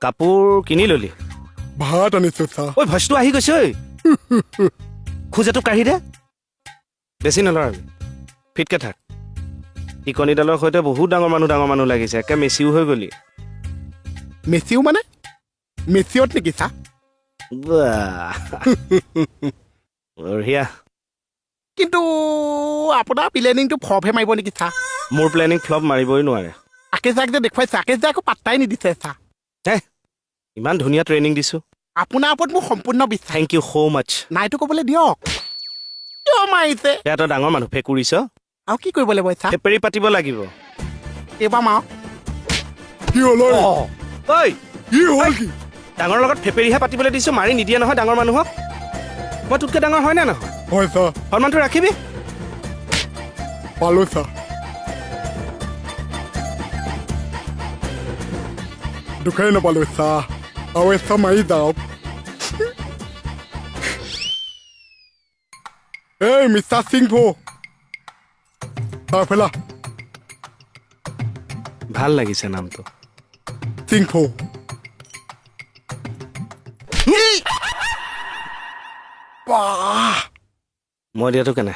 কাপোৰ কিনি ললি ভাত আনিছো ছাৰ ঐ ভইচটো আহি গৈছে ঐ খোজাটো কাঢ়ি দে বেছি নলৰাবি ফিটকে থাক টিকনিডালৰ সৈতে বহুত ডাঙৰ মানুহ লাগিছে একে মেচিও হৈ গলি মেচিও মানে মেচিঅত নেকি ছাৰ বঢ়িয়া কিন্তু আপোনাৰ প্লেনিংটো ফ্লপহে মাৰিব নেকি ছাৰ মোৰ প্লেনিং ফ্লপ মাৰিবই নোৱাৰে আকেশ দাক যে দেখুৱাইছে আকেশ দাই একো পাত্তাই নিদিছে ছাৰ ইমান ধুনীয়া ট্ৰেইনিং দিছো আপোনাৰ ওপৰত মোৰ সম্পূৰ্ণ বিশ্বাস থেংক ইউ সো মাছ নাইটো ক'বলৈ দিয়ক কিয় মাৰিছে তই ডাঙৰ মানুহ ফেকুৰিছ আৰু কি কৰিব লাগিব ছাৰ ফেপেৰি পাতিব লাগিব এইবাৰ মাৰ কি হ'ল ঐ কি হ'ল কি ডাঙৰ লগত ফেপেৰিহে পাতিবলৈ দিছো মাৰি নিদিয়ে নহয় ডাঙৰ মানুহক মই তোতকৈ ডাঙৰ হয় নে নহয় হয় ছাৰ সন্মানটো ৰাখিবি পালো ছাৰ দুখাই নাপালো ছাৰ আৰু এচা মাৰি যাওক এই মিষ্টাৰ সিংভো ফেলা ভাল লাগিছে নামটো সিংভো মই দিয়াটো কেনে